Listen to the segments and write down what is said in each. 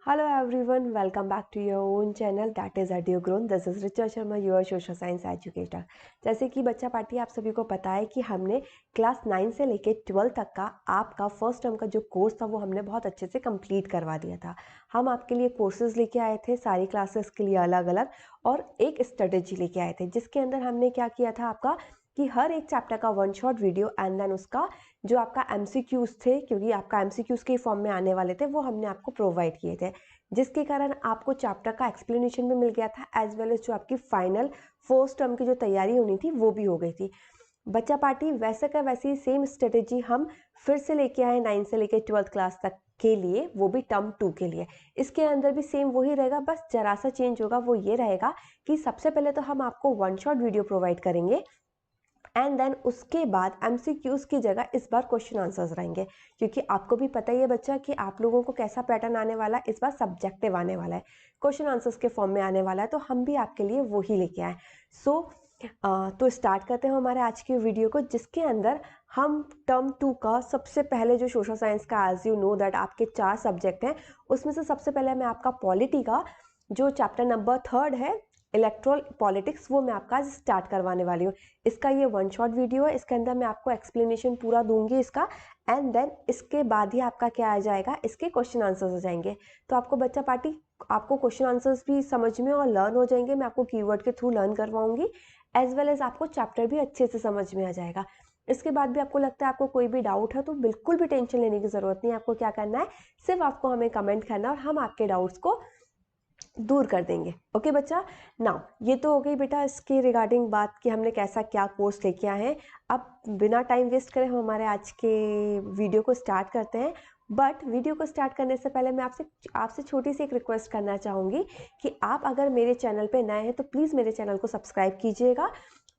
Hello everyone, welcome back to your own channel that is EduGrown. This is Richa Sharma, your social science educator. जैसे कि बच्चा party आप सभी को पता है कि हमने क्लास 9 से लेके 12 तक का आपका फर्स्ट टर्म का जो कोर्स था वो हमने बहुत अच्छे से कंप्लीट करवा दिया था। हम आपके लिए कोर्सेज लेके आए थे सारी क्लासेस के लिए अलग अलग और एक स्ट्रेटेजी लेके आए थे जिसके अंदर हमने क्या किया था आपका कि हर एक चैप्टर का one shot video and then उसका जो आपका एमसीक्यूज थे, क्योंकि आपका एमसीक्यूज के फॉर्म में आने वाले थे, वो हमने आपको प्रोवाइड किए थे, जिसके कारण आपको चैप्टर का एक्सप्लेनेशन भी मिल गया था एज वेल एज जो आपकी फाइनल फर्स्ट टर्म की जो तैयारी होनी थी वो भी हो गई थी। बच्चा पार्टी वैसे का वैसी सेम स्ट्रेटेजी हम फिर से लेके आए 9 से लेके 12th क्लास तक के लिए, वो भी टर्म 2 के लिए। इसके अंदर भी सेम वही रहेगा, बस जरा सा चेंज होगा। वो ये रहेगा कि सबसे पहले तो हम आपको वन शॉट वीडियो प्रोवाइड करेंगे एंड देन उसके बाद एमसीक्यूज की जगह इस बार क्वेश्चन आंसर्स रहेंगे, क्योंकि आपको भी पता ही है बच्चा कि आप लोगों को कैसा पैटर्न आने वाला है। इस बार सब्जेक्टिव आने वाला है, क्वेश्चन आंसर्स के फॉर्म में आने वाला है, तो हम भी आपके लिए वही लेके आए। तो स्टार्ट करते हैं हमारे आज की वीडियो को, जिसके अंदर हम टर्म 2 का सबसे पहले जो सोशल साइंस का एज यू नो दैट आपके 4 सब्जेक्ट हैं, उसमें से सबसे पहले मैं आपका पॉलिटी का जो चैप्टर नंबर 3 है इलेक्ट्रल पॉलिटिक्स, वो मैं आपका आज स्टार्ट करवाने वाली हूँ। इसका ये वन शॉट वीडियो है, इसके अंदर मैं आपको एक्सप्लेनेशन पूरा दूंगी इसका, एंड देन इसके बाद ही आपका क्या आ जाएगा, इसके क्वेश्चन आंसर्स हो जाएंगे। तो आपको बच्चा पार्टी आपको क्वेश्चन आंसर्स भी समझ में और लर्न हो जाएंगे। मैं आपको कीवर्ड के थ्रू लर्न करवाऊंगी एज वेल एज आपको चैप्टर भी अच्छे से समझ में आ जाएगा। इसके बाद भी आपको लगता है आपको कोई भी डाउट है तो बिल्कुल भी टेंशन लेने की जरूरत नहीं है। आपको क्या करना है, सिर्फ आपको हमें कमेंट करना है और हम आपके डाउट्स को दूर कर देंगे। ओके बच्चा, नाउ ये तो हो गई बेटा इसके रिगार्डिंग बात कि हमने कैसा क्या कोर्स लेके आए हैं। अब बिना टाइम वेस्ट करे हम हमारे आज के वीडियो को स्टार्ट करते हैं। बट वीडियो को स्टार्ट करने से पहले मैं आपसे छोटी सी एक रिक्वेस्ट करना चाहूँगी कि आप अगर मेरे चैनल पे नए हैं तो प्लीज़ मेरे चैनल को सब्सक्राइब कीजिएगा।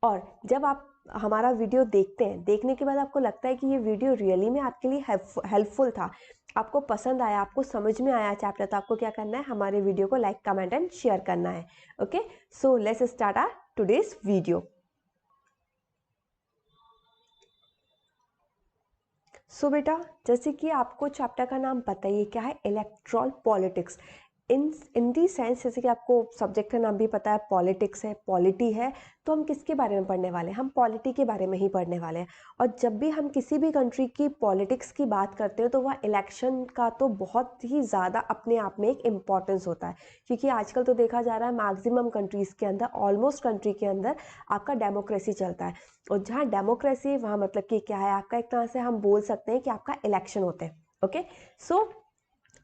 और जब आप हमारा वीडियो देखते हैं, देखने के बाद आपको लगता है कि ये वीडियो रियली में आपके लिए हेल्पफुल था, आपको पसंद आया, आपको समझ में आया चैप्टर, तो आपको क्या करना है, हमारे वीडियो को लाइक कमेंट एंड शेयर करना है। Okay, so let's start our today's video. So बेटा, जैसे कि आपको चैप्टर का नाम पता ही है क्या है, erectile politics. In the sense, जैसे कि आपको सब्जेक्ट का नाम भी पता है, पॉलिटिक्स है, पॉलिटी है, तो हम किसके बारे में पढ़ने वाले हैं, हम पॉलिटी के बारे में ही पढ़ने वाले हैं। और जब भी हम किसी भी कंट्री की पॉलिटिक्स की बात करते हैं तो वह इलेक्शन का तो बहुत ही ज़्यादा अपने आप में एक इम्पॉर्टेंस होता है, क्योंकि आजकल तो देखा जा रहा है मैक्सिमम कंट्रीज़ के अंदर, ऑलमोस्ट कंट्री के अंदर आपका डेमोक्रेसी चलता है। और जहाँ डेमोक्रेसी, वहाँ मतलब कि क्या है, आपका एक तरह से हम बोल सकते हैं कि आपका इलेक्शन होते हैं। ओके, सो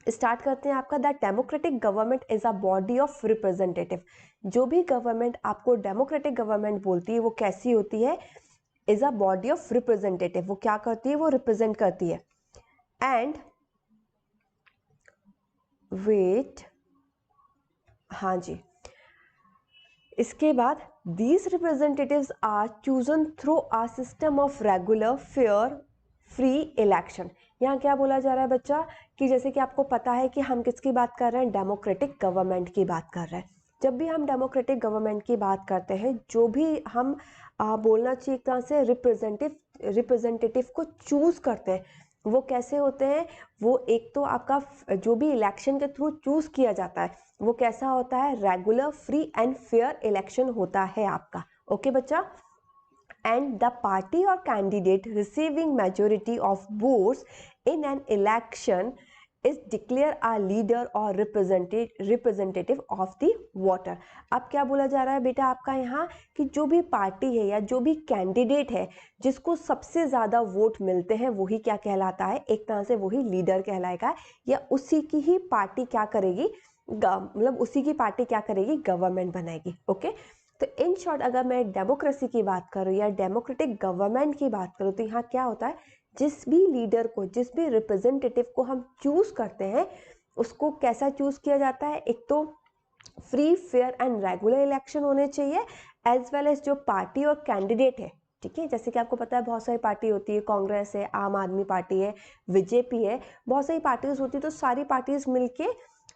स्टार्ट करते हैं आपका। The democratic government is a body of representative. जो भी गवर्नमेंट आपको डेमोक्रेटिक गवर्नमेंट बोलती है वो कैसी होती है, is a body of representative. वो क्या करती है, वो रिप्रेजेंट करती है। एंड वेट, हाँ जी, इसके बाद these representatives are chosen through a system of regular fair free election. यहाँ क्या बोला जा रहा है बच्चा, कि जैसे कि आपको पता है कि हम किसकी बात कर रहे हैं, डेमोक्रेटिक गवर्नमेंट की बात कर रहे हैं। जब भी हम डेमोक्रेटिक गवर्नमेंट की बात करते हैं, जो भी हम बोलना चाहिए एक तरह से रिप्रेजेंटेटिव को चूज करते हैं, वो कैसे होते हैं, वो एक तो आपका जो भी इलेक्शन के थ्रू चूज किया जाता है वो कैसा होता है, regular free and fair election होता है आपका। ओके बच्चा, and the party or candidate receiving majority of votes in an election is declare a leader or representative of the voter। अब क्या बोला जा रहा है बेटा आपका यहाँ, कि जो भी पार्टी है या जो भी कैंडिडेट है जिसको सबसे ज्यादा वोट मिलते हैं वही क्या कहलाता है, एक तरह से वही लीडर कहलाएगा, या उसी की ही पार्टी क्या करेगी, मतलब उसी की पार्टी क्या करेगी, गवर्नमेंट बनाएगी। ओके, तो इन शॉर्ट अगर मैं डेमोक्रेसी की बात करूं या डेमोक्रेटिक गवर्नमेंट की बात करूं, तो यहाँ क्या होता है, जिस भी लीडर को, जिस भी रिप्रेजेंटेटिव को हम चूज करते हैं, उसको कैसा चूज किया जाता है, एक तो free fair and regular election होने चाहिए, एज वेल एज जो पार्टी और कैंडिडेट है। ठीक है, जैसे कि आपको पता है बहुत सारी पार्टी होती है, कांग्रेस है, आम आदमी पार्टी है, बीजेपी है, बहुत सारी पार्टीज होती है, तो सारी पार्टीज मिलके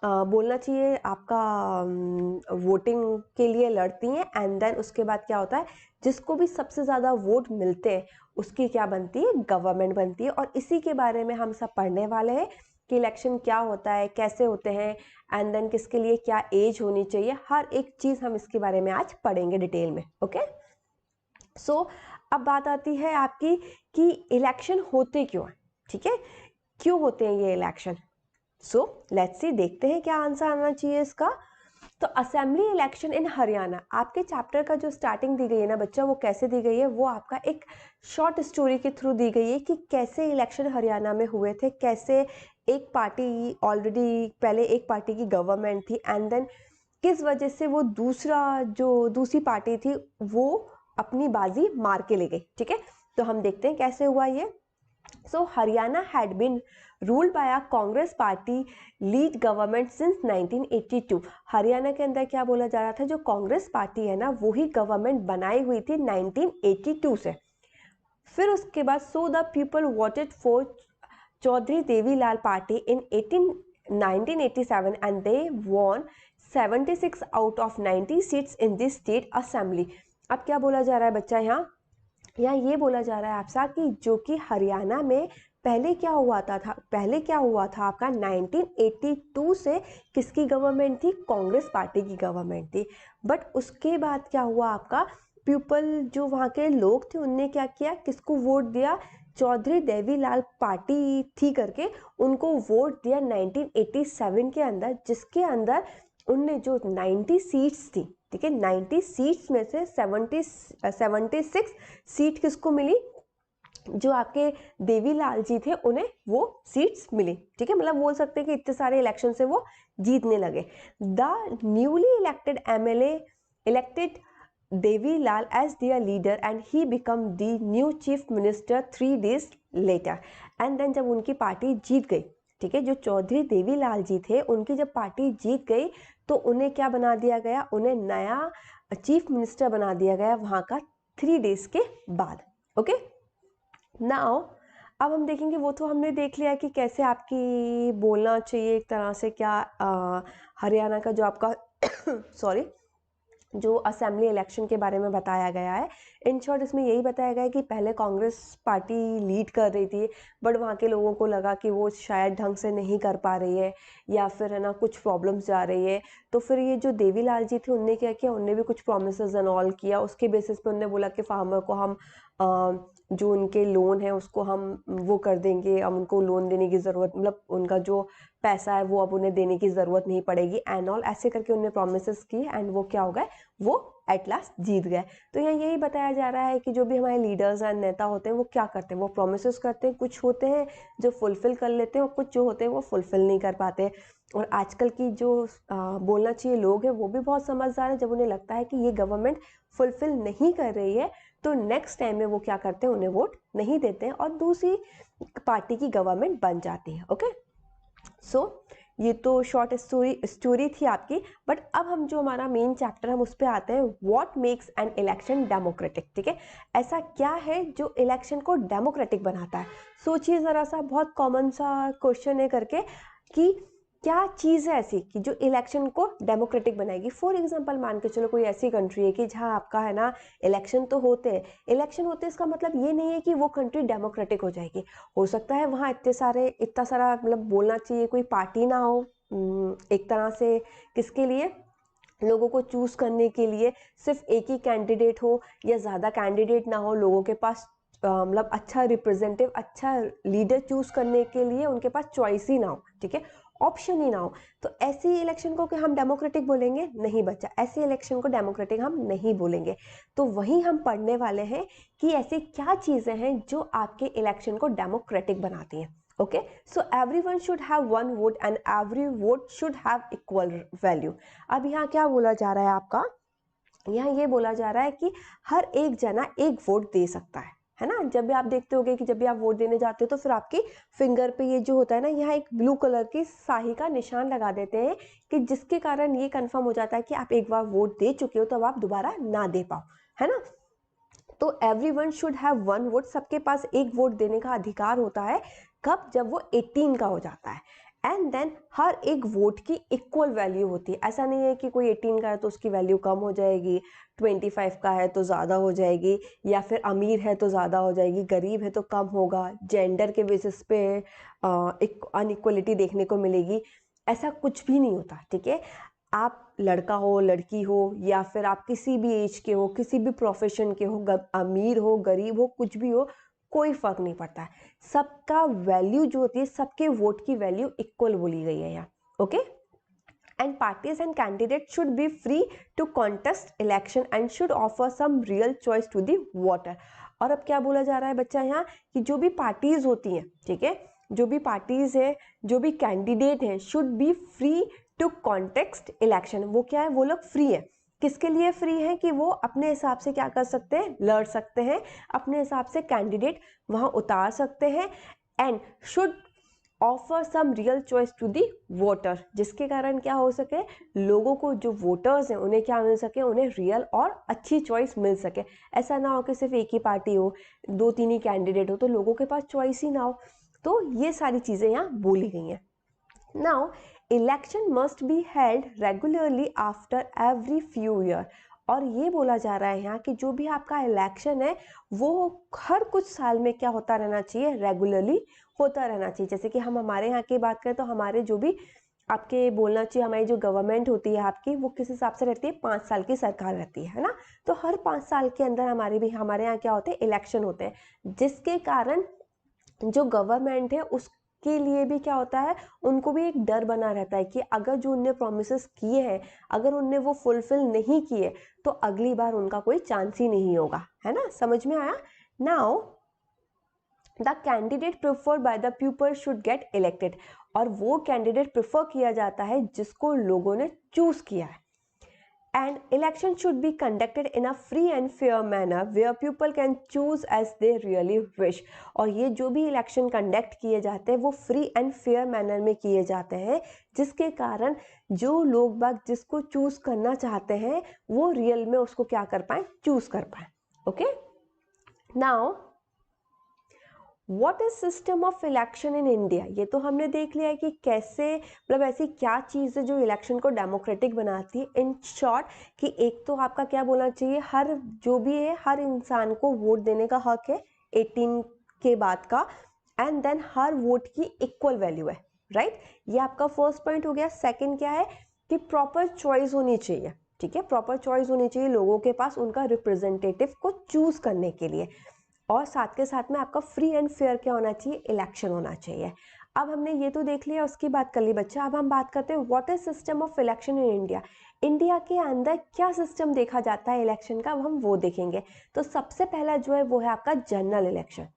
बोलना चाहिए आपका वोटिंग के लिए लड़ती हैं, एंड देन उसके बाद क्या होता है, जिसको भी सबसे ज़्यादा वोट मिलते हैं उसकी क्या बनती है, गवर्नमेंट बनती है। और इसी के बारे में हम सब पढ़ने वाले हैं कि इलेक्शन क्या होता है, कैसे होते हैं, एंड देन किसके लिए क्या एज होनी चाहिए, हर एक चीज़ हम इसके बारे में आज पढ़ेंगे डिटेल में। ओके, सो अब बात आती है आपकी कि इलेक्शन होते क्यों हैं, ठीक है, क्यों होते हैं ये इलेक्शन। सो लेट्स सी, देखते हैं क्या आंसर आना चाहिए इसका। तो असेंबली इलेक्शन इन हरियाणा, आपके चैप्टर का जो स्टार्टिंग दी गई है ना बच्चा, वो कैसे दी गई है, वो आपका एक शॉर्ट स्टोरी के थ्रू दी गई है कि कैसे इलेक्शन हरियाणा में हुए थे, कैसे एक पार्टी ऑलरेडी पहले एक पार्टी की गवर्नमेंट थी एंड देन किस वजह से वो दूसरी पार्टी थी वो अपनी बाजी मार के ले गई। ठीक है, तो हम देखते हैं कैसे हुआ ये। So Haryana had been ruled by a Congress party lead government since 1982। Haryana के अंदर क्या बोला जा रहा था, जो कांग्रेस पार्टी है ना वो ही गवर्नमेंट बनाई हुई थी 1982 से। फिर उसके बाद so the people voted for Chaudhary Devi Lal party in 1987 and they won 76 out of 90 seats in this state assembly. अब क्या बोला जा रहा है बच्चा, यहाँ ये बोला जा रहा है आपसा कि जो कि हरियाणा में पहले क्या हुआ था आपका 1982 से किसकी गवर्नमेंट थी, कांग्रेस पार्टी की गवर्नमेंट थी। बट उसके बाद क्या हुआ आपका, पीपल जो वहाँ के लोग थे उनने क्या किया, किसको वोट दिया, चौधरी देवीलाल पार्टी थी करके उनको वोट दिया 1987 के अंदर, जिसके अंदर उनने जो 90 सीट्स थी, ठीक है, 90 सीट्स में से 76 सीट किसको मिली, जो आपके देवीलाल जी थे उन्हें वो सीट्स मिली। ठीक है, मतलब बोल सकते हैं कि इतने सारे इलेक्शन से वो जीतने लगे। The newly elected MLA elected Devi Lal as their leader and he become the new chief minister 3 days later. And then जब उनकी पार्टी जीत गई, ठीक है, जो चौधरी देवीलाल जी थे उनकी जब पार्टी जीत गई तो उन्हें क्या बना दिया गया, उन्हें नया चीफ मिनिस्टर बना दिया गया वहाँ का 3 days के बाद। ओके, नाउ अब हम देखेंगे, वो तो हमने देख लिया कि कैसे आपकी बोलना चाहिए एक तरह से क्या हरियाणा का जो आपका सॉरी जो असेंबली इलेक्शन के बारे में बताया गया है। इन शॉर्ट इसमें यही बताया गया है कि पहले कांग्रेस पार्टी लीड कर रही थी, बट वहाँ के लोगों को लगा कि वो शायद ढंग से नहीं कर पा रही है या फिर है ना कुछ प्रॉब्लम्स जा रही है, तो फिर ये जो देवीलाल जी थे उनने क्या किया, उनने भी कुछ प्रोमिसेस एंड ऑल किया। उसके बेसिस पे उनने बोला कि फार्मर को हम जो उनके लोन है उसको हम वो कर देंगे, अब उनको लोन देने की ज़रूरत, मतलब उनका जो पैसा है वो अब उन्हें देने की ज़रूरत नहीं पड़ेगी एंड ऑल, ऐसे करके उन्हें प्रोमिसेस की एंड वो क्या हो गए, वो एट लास्ट जीत गए। तो यहाँ यही बताया जा रहा है कि जो भी हमारे लीडर्स एंड नेता होते हैं वो क्या करते हैं, वो प्रोमिसेस करते हैं, कुछ होते हैं जो फुलफिल कर लेते हैं और कुछ जो होते हैं वो फुलफिल नहीं कर पाते। और आजकल की जो बोलना चाहिए लोग हैं वो भी बहुत समझदार है, जब उन्हें लगता है कि ये गवर्नमेंट फुलफिल नहीं कर रही है तो नेक्स्ट टाइम में वो क्या करते हैं, उन्हें वोट नहीं देते हैं और दूसरी पार्टी की गवर्नमेंट बन जाती है। ओके, सो ये तो शॉर्ट स्टोरी थी आपकी, बट अब हम जो हमारा मेन चैप्टर हम उस पर आते हैं, what makes an election democratic. ठीक है, ऐसा क्या है जो इलेक्शन को डेमोक्रेटिक बनाता है। सोचिए ज़रा सा, बहुत कॉमन सा क्वेश्चन है करके कि क्या चीज़ है ऐसी कि जो इलेक्शन को डेमोक्रेटिक बनाएगी। फॉर एग्जांपल मान के चलो कोई ऐसी कंट्री है कि जहाँ आपका है ना इलेक्शन तो होते हैं, इसका मतलब ये नहीं है कि वो कंट्री डेमोक्रेटिक हो जाएगी। हो सकता है वहाँ इतना सारा मतलब बोलना चाहिए कोई पार्टी ना हो, एक तरह से किसके लिए, लोगों को चूज करने के लिए सिर्फ एक ही कैंडिडेट हो या ज़्यादा कैंडिडेट ना हो, लोगों के पास मतलब अच्छा रिप्रेजेंटेटिव, अच्छा लीडर चूज करने के लिए उनके पास चॉइस ही ना हो, ठीक है, ऑप्शन ही ना हो। तो ऐसी इलेक्शन को क्या हम डेमोक्रेटिक बोलेंगे? नहीं बच्चा, ऐसी इलेक्शन को डेमोक्रेटिक हम नहीं बोलेंगे। तो वही हम पढ़ने वाले हैं कि ऐसी क्या चीज़ें हैं जो आपके इलेक्शन को डेमोक्रेटिक बनाती हैं। Okay, so everyone should have one vote and every vote should have equal value. अब यहाँ क्या बोला जा रहा है आपका, यहाँ ये बोला जा रहा है कि हर एक जना एक वोट दे सकता है ना। जब भी आप देखते होगे कि जब भी आप वोट देने जाते हो तो फिर आपकी फिंगर पे ये जो होता है ना, यहाँ एक ब्लू कलर की स्याही का निशान लगा देते हैं कि जिसके कारण ये कंफर्म हो जाता है कि आप एक बार वोट दे चुके हो तो अब आप दोबारा ना दे पाओ, है ना। तो everyone should have one vote, सबके पास एक वोट देने का अधिकार होता है। कब? जब वो 18 का हो जाता है। एंड देन हर एक वोट की इक्वल वैल्यू होती है। ऐसा नहीं है कि कोई 18 का है तो उसकी वैल्यू कम हो जाएगी, 25 का है तो ज़्यादा हो जाएगी, या फिर अमीर है तो ज़्यादा हो जाएगी, गरीब है तो कम होगा, जेंडर के बेसिस पे एक अनइक्वलिटी देखने को मिलेगी। ऐसा कुछ भी नहीं होता, ठीक है। आप लड़का हो, लड़की हो, या फिर आप किसी भी एज के हो, किसी भी प्रोफेशन के हो, अमीर हो, गरीब हो, कुछ भी हो, कोई फर्क नहीं पड़ता है। सबका वैल्यू जो होती है, सबके वोट की वैल्यू इक्वल बोली गई है यहाँ, okay. And parties and candidate should be free to contest election and should offer some real choice to the voter. और अब क्या बोला जा रहा है बच्चा यहाँ, कि जो भी पार्टीज होती हैं, ठीक है, जो भी पार्टीज है, जो भी कैंडिडेट हैं, should be free to contest election. वो क्या है, वो लोग फ्री है। किसके लिए फ्री है, कि वो अपने हिसाब से क्या कर सकते हैं, लड़ सकते हैं, अपने हिसाब से कैंडिडेट वहां उतार सकते हैं। And should offer some real choice to the voter, जिसके कारण क्या हो सके, लोगों को, जो वोटर्स हैं, उन्हें क्या मिल सके, उन्हें रियल और अच्छी चॉइस मिल सके। ऐसा ना हो कि सिर्फ एक ही पार्टी हो, 2-3 ही कैंडिडेट हो, तो लोगों के पास चॉइस ही ना हो। तो ये सारी चीज़ें यहाँ बोली गई हैं। Now election must be held regularly after every few year. और ये बोला जा रहा है यहाँ कि जो भी आपका इलेक्शन है वो हर कुछ साल में क्या होता रहना चाहिए, रेगुलरली होता रहना चाहिए। जैसे कि हम हमारे यहाँ की बात करें तो हमारे जो भी आपके बोलना चाहिए, हमारी जो गवर्नमेंट होती है आपकी, वो किस हिसाब से रहती है, 5 साल की सरकार रहती है ना। तो हर 5 साल के अंदर हमारे यहाँ क्या होते हैं, इलेक्शन होते हैं, जिसके कारण जो गवर्नमेंट है उसके लिए भी क्या होता है, उनको भी एक डर बना रहता है कि अगर जो उनने प्रोमिस किए हैं, अगर उनने वो फुलफिल नहीं किए तो अगली बार उनका कोई चांस ही नहीं होगा, है ना। समझ में आया। Now the candidate preferred by the people should get elected. और वो कैंडिडेट प्रिफर किया जाता है जिसको लोगों ने चूज किया है। And election should be conducted in a free and fair manner where people can choose as they really wish। और ये जो भी इलेक्शन कंडक्ट किए जाते हैं वो फ्री एंड फेयर मैनर में किए जाते हैं, जिसके कारण जो लोग बाग जिसको चूज करना चाहते हैं वो रियल में उसको क्या कर पाए, चूज कर पाए, okay. Now what is system of election in India. ये तो हमने देख लिया है कि कैसे, मतलब ऐसी क्या चीज़ है जो इलेक्शन को डेमोक्रेटिक बनाती है। इन शॉर्ट कि एक तो आपका क्या बोलना चाहिए, हर जो भी है हर इंसान को वोट देने का हक है 18 के बाद का। एंड देन हर वोट की इक्वल वैल्यू है, राइट। ये आपका फर्स्ट पॉइंट हो गया। सेकंड क्या है, कि प्रॉपर चॉइस होनी चाहिए, ठीक है, प्रॉपर चॉइस होनी चाहिए लोगों के पास उनका रिप्रेजेंटेटिव को चूज करने के लिए। और साथ के साथ में आपका फ्री एंड फेयर क्या होना चाहिए, इलेक्शन होना चाहिए। अब हमने ये तो देख लिया, उसकी बात कर ली बच्चा। अब हम बात करते हैं what is system of election in India. India के अंदर क्या सिस्टम देखा जाता है इलेक्शन का, हम वो देखेंगे। तो सबसे पहला जो है वो है आपका general election.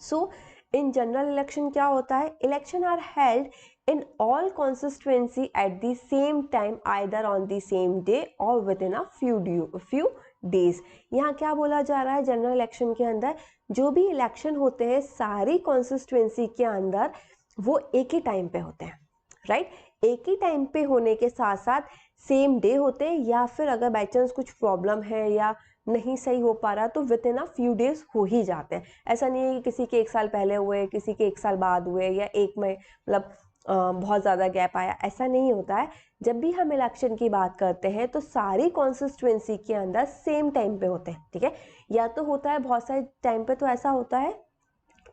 So in general election क्या होता है, election are held in all constituency at the same time either on the same day और within a few days. यहाँ क्या बोला जा रहा है, जनरल इलेक्शन के अंदर जो भी इलेक्शन होते हैं सारी कॉन्स्टिट्यूएंसी के अंदर वो एक ही टाइम पे होते हैं, राइट। एक ही टाइम पे होने के साथ साथ सेम डे होते हैं, या फिर अगर बाई चांस कुछ प्रॉब्लम है या नहीं सही हो पा रहा तो with in a few days हो ही जाते हैं। ऐसा नहीं है कि किसी के 1 साल पहले हुए, किसी के 1 साल बाद हुए, या एक में मतलब बहुत ज़्यादा गैप आया, ऐसा नहीं होता है। जब भी हम इलेक्शन की बात करते हैं तो सारी कॉन्स्टिट्यूएंसी के अंदर सेम टाइम पे होते हैं, ठीक है। या तो होता है बहुत सारे टाइम पे तो ऐसा होता है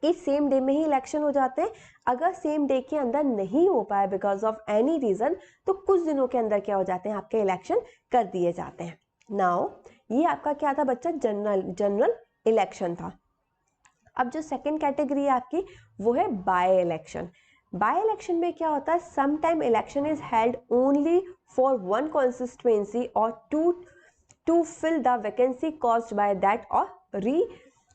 कि सेम डे में ही इलेक्शन हो जाते हैं। अगर सेम डे के अंदर नहीं हो पाए बिकॉज ऑफ एनी रीजन तो कुछ दिनों के अंदर क्या हो जाते हैं, आपके इलेक्शन कर दिए जाते हैं। नाउ ये आपका क्या था बच्चा, जनरल इलेक्शन था। अब जो सेकंड कैटेगरी है आपकी वो है बाय इलेक्शन। बाय इलेक्शन में क्या होता है, some time election is held only for one constituency और to fill the vacancy caused by that और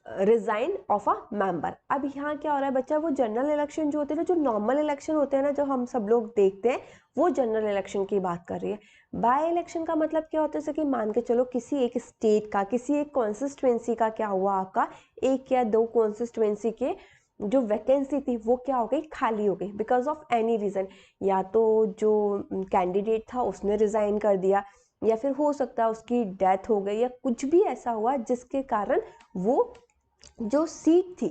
रिजाइन ऑफ अ मेंबर। अब यहाँ क्या हो रहा है बच्चा, वो जनरल इलेक्शन जो होते हैं ना, जो नॉर्मल इलेक्शन होते हैं ना, जो हम सब लोग देखते हैं, वो जनरल इलेक्शन की बात कर रही है। बाय इलेक्शन का मतलब क्या होता है, जैसे कि मान के चलो किसी एक स्टेट का, किसी एक कॉन्स्टिट्यूएंसी का क्या हुआ, आपका 1 या 2 कॉन्स्टिट्यूएंसी के जो वैकेंसी थी वो क्या हो गई, खाली हो गई बिकॉज ऑफ एनी रीजन। या तो जो कैंडिडेट था उसने रिजाइन कर दिया, या फिर हो सकता है उसकी डेथ हो गई, या कुछ भी ऐसा हुआ जिसके कारण वो जो सीट थी,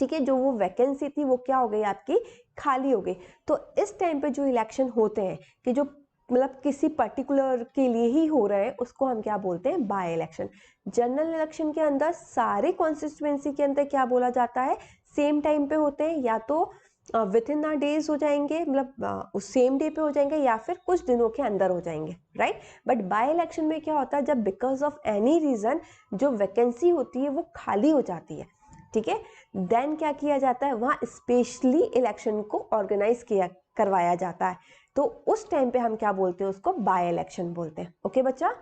ठीक है, जो वो वैकेंसी थी वो क्या हो गई आपकी, खाली हो गई। तो इस टाइम पे जो इलेक्शन होते हैं कि जो मतलब किसी पर्टिकुलर के लिए ही हो रहे हैं, उसको हम क्या बोलते हैं, बाय इलेक्शन। जनरल इलेक्शन के अंदर सारे कॉन्स्टिट्यूएंसी के अंदर क्या बोला जाता है, सेम टाइम पे होते हैं, या तो विद इन अ डेज हो जाएंगे, मतलब उस सेम डे पे हो जाएंगे, या फिर कुछ दिनों के अंदर हो जाएंगे, राइट। बट बाय इलेक्शन में क्या होता है, जब बिकॉज ऑफ एनी रीजन जो वैकेंसी होती है वो खाली हो जाती है, ठीक है, देन क्या किया जाता है, वहां स्पेशली इलेक्शन को ऑर्गेनाइज किया करवाया जाता है। तो उस टाइम पे हम क्या बोलते हैं, उसको बाय इलेक्शन बोलते हैं। ओके बच्चा,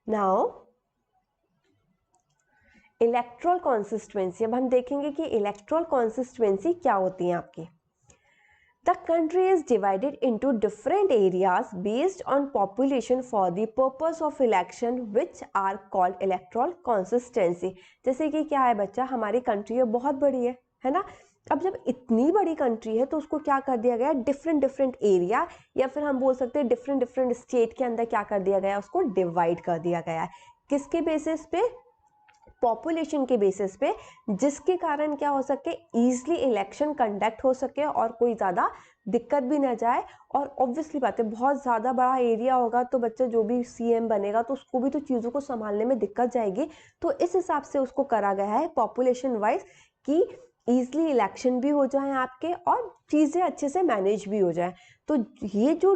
नाउ इलेक्ट्रल कॉन्स्टिट्यूएंसी। अब हम देखेंगे कि इलेक्ट्रल कॉन्स्टिट्यूएंसी क्या होती है आपकी। The country is divided into different areas based on population for the purpose of election, which are called electoral constituency। जैसे कि क्या है बच्चा, हमारी कंट्री बहुत बड़ी है ना। अब जब इतनी बड़ी कंट्री है तो उसको क्या कर दिया गया, डिफरेंट डिफरेंट एरिया, या फिर हम बोल सकते हैं डिफरेंट डिफरेंट स्टेट के अंदर क्या कर दिया गया, उसको डिवाइड कर दिया गया है। किसके बेसिस पे, पॉपुलेशन के बेसिस पे, जिसके कारण क्या हो सके, इजीली इलेक्शन कंडक्ट हो सके और कोई ज़्यादा दिक्कत भी ना जाए। और ऑब्वियसली बात है, बहुत ज़्यादा बड़ा एरिया होगा तो बच्चा जो भी सीएम बनेगा तो उसको भी तो चीज़ों को संभालने में दिक्कत जाएगी। तो इस हिसाब से उसको करा गया है पॉपुलेशन वाइज कि ईजिली इलेक्शन भी हो जाए आपके और चीज़ें अच्छे से मैनेज भी हो जाए। तो ये जो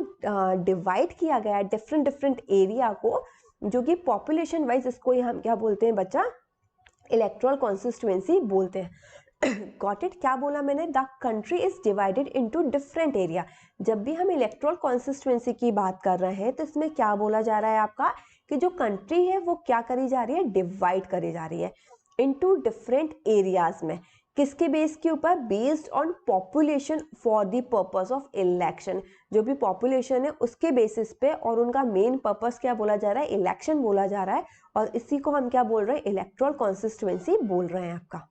डिवाइड किया गया है डिफरेंट डिफरेंट एरिया को, जो कि पॉपुलेशन वाइज, इसको ही हम क्या बोलते हैं बच्चा, इलेक्ट्रल कॉन्स्टिट्यूएंसी बोलते हैं। गॉट इट, क्या बोला मैंने, the country is divided into different area. जब भी हम इलेक्ट्रल कॉन्स्टिट्यूएंसी की बात कर रहे हैं तो इसमें क्या बोला जा रहा है आपका, कि जो कंट्री है वो क्या करी जा रही है, डिवाइड करी जा रही है इनटू डिफरेंट एरियाज में। किसके बेस के ऊपर, based on population for the purpose of election. जो भी पॉपुलेशन है उसके बेसिस पे, और उनका मेन पर्पस क्या बोला जा रहा है, इलेक्शन बोला जा रहा है। और इसी को हम क्या बोल रहे हैं, इलेक्ट्रल कॉन्स्टिट्यूएंसी बोल रहे हैं आपका।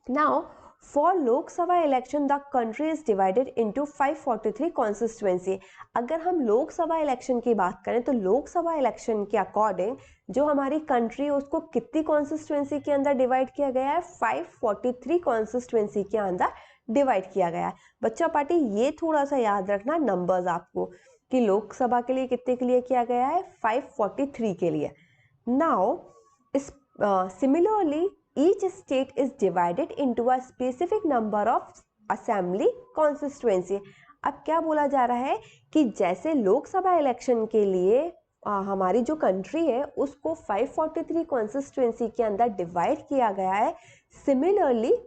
Now for Lok Sabha election the country is divided into 543 constituency. अगर हम लोकसभा इलेक्शन की बात करें तो लोकसभा इलेक्शन के अकॉर्डिंग जो हमारी कंट्री है उसको कितनी कॉन्स्टिट्यूएंसी के अंदर डिवाइड किया गया है, 543 कॉन्स्टिट्यूएंसी के अंदर डिवाइड किया गया है। बच्चा पार्टी ये थोड़ा सा याद रखना नंबर्स आपको, कि लोकसभा के लिए कितने के लिए किया गया है, 543 के लिए। Now similarly each state is divided into a specific number of assembly constituency। अब क्या बोला जा रहा है कि जैसे लोकसभा इलेक्शन के लिए हमारी जो कंट्री है उसको 543 कॉन्स्टिट्यूएंसी के अंदर डिवाइड किया गया है, सिमिलरली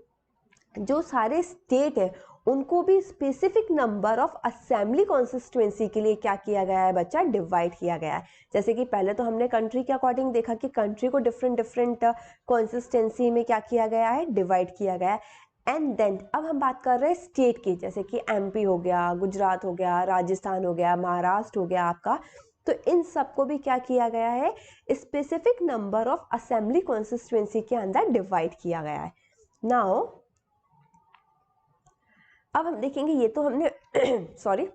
जो सारे स्टेट है उनको भी specific number of assembly constituency के लिए क्या किया गया है बच्चा, डिवाइड किया गया है। जैसे कि पहले तो हमने कंट्री के अकॉर्डिंग देखा कि कंट्री को डिफरेंट डिफरेंट कॉन्स्टिट्यूएंसी में क्या किया गया है, डिवाइड किया गया है। एंड देन अब हम बात कर रहे हैं स्टेट की, जैसे कि एमपी हो गया, गुजरात हो गया, राजस्थान हो गया, महाराष्ट्र हो गया आपका। तो इन सबको भी क्या किया गया है, specific number of assembly constituency के अंदर डिवाइड किया गया है। नाउ अब हम देखेंगे, ये तो हमने सॉरी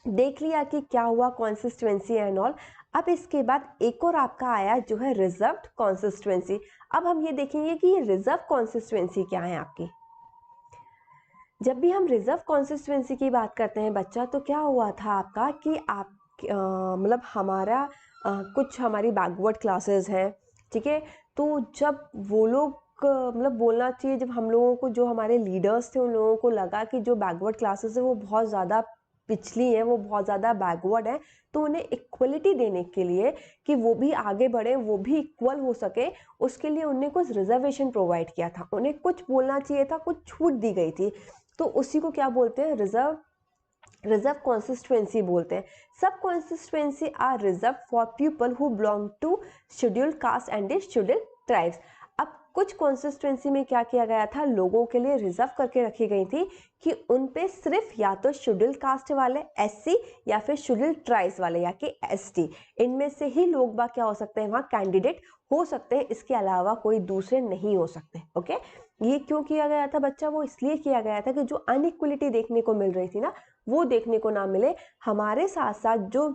देख लिया कि क्या हुआ कॉन्स्टिट्यूएंसी एंड ऑल। अब इसके बाद एक और आपका आया जो है रिजर्व्ड कॉन्स्टिट्यूएंसी। अब हम ये देखेंगे कि ये रिजर्व कॉन्स्टिट्यूएंसी क्या है आपकी। जब भी हम रिजर्व कॉन्स्टिट्यूएंसी की बात करते हैं बच्चा, तो क्या हुआ था आपका कि आप मतलब हमारा कुछ हमारी बैकवर्ड क्लासेस हैं, ठीक है। तो जब वो लोग मतलब बोलना चाहिए, जब हम लोगों को, जो हमारे लीडर्स थे उन लोगों को लगा कि जो बैकवर्ड क्लासेस है वो बहुत ज़्यादा पिछली हैं, वो बहुत ज़्यादा बैकवर्ड है, तो उन्हें इक्वलिटी देने के लिए कि वो भी आगे बढ़े, वो भी इक्वल हो सके, उसके लिए उन्हें कुछ रिजर्वेशन प्रोवाइड किया था। उन्हें कुछ बोलना चाहिए था, कुछ छूट दी गई थी। तो उसी को क्या बोलते हैं, रिजर्व कॉन्स्टिट्यूएंसी बोलते हैं। सब constituency are reserve for people who belong to scheduled caste and scheduled tribes. अब कुछ कॉन्स्टिट्यूएंसी में क्या किया गया था, लोगों के लिए रिजर्व करके रखी गई थी कि उन पे सिर्फ या तो शेड्यूल्ड कास्ट वाले एससी या फिर शेड्यूल्ड ट्राइब्स वाले या कि एसटी, इनमें से ही लोग बाग क्या हो सकते हैं, वहाँ कैंडिडेट हो सकते हैं, इसके अलावा कोई दूसरे नहीं हो सकते। ओके, ये क्यों किया गया था बच्चा, वो इसलिए किया गया था कि जो अनइक्वलिटी देखने को मिल रही थी ना, वो देखने को ना मिले। हमारे साथ साथ जो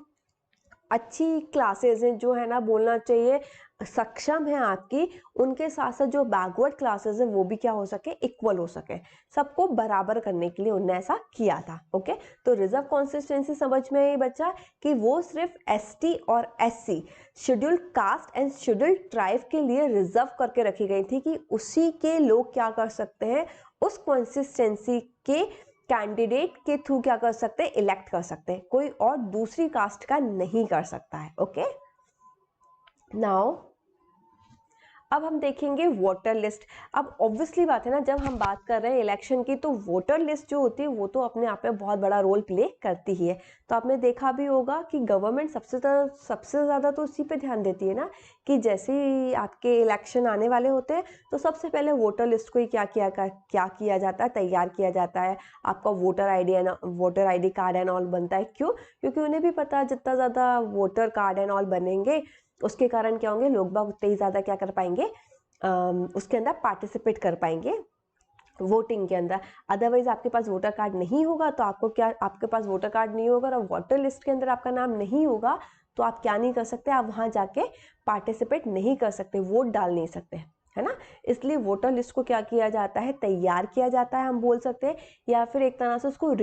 अच्छी क्लासेस हैं, जो है ना बोलना चाहिए सक्षम है आपकी, उनके साथ साथ जो बैकवर्ड क्लासेस है वो भी क्या हो सके, इक्वल हो सके, सबको बराबर करने के लिए उन्होंने ऐसा किया था। ओके, तो रिजर्व कॉन्स्टिट्यूएंसी समझ में आई बच्चा कि वो सिर्फ एसटी और SC scheduled caste and scheduled tribe के लिए रिजर्व करके रखी गई थी कि उसी के लोग क्या कर सकते हैं, उस कॉन्स्टिट्यूएंसी के कैंडिडेट के थ्रू क्या कर सकते हैं, इलेक्ट कर सकते हैं, कोई और दूसरी कास्ट का नहीं कर सकता है। ओके, नाउ अब हम देखेंगे वोटर लिस्ट। अब ऑब्वियसली बात है ना, जब हम बात कर रहे हैं इलेक्शन की, तो वोटर लिस्ट जो होती है वो तो अपने आप में बहुत बड़ा रोल प्ले करती ही है। तो आपने देखा भी होगा कि गवर्नमेंट सबसे ज़्यादा तो उसी पे ध्यान देती है ना, कि जैसे ही आपके इलेक्शन आने वाले होते हैं तो सबसे पहले वोटर लिस्ट को ही क्या किया जाता है, तैयार किया जाता है। आपका voter I D card and all बनता है। क्यों? क्योंकि उन्हें भी पता है जितना ज़्यादा वोटर कार्ड एंड ऑल बनेंगे उसके कारण क्या होंगे, लोग बाग उतने ही ज़्यादा क्या कर पाएंगे, उसके अंदर पार्टिसिपेट कर पाएंगे वोटिंग के अंदर। अदरवाइज आपके पास वोटर कार्ड नहीं होगा तो आपके पास वोटर कार्ड नहीं होगा और वोटर लिस्ट के अंदर आपका नाम नहीं होगा तो आप क्या नहीं कर सकते, आप वहां जाके पार्टिसिपेट नहीं कर सकते, वोट डाल नहीं सकते, है ना। इसलिए वोटर लिस्ट को क्या किया जाता है, तैयार किया जाता है हम बोल सकते हैं, या फिर एक तरह से उसको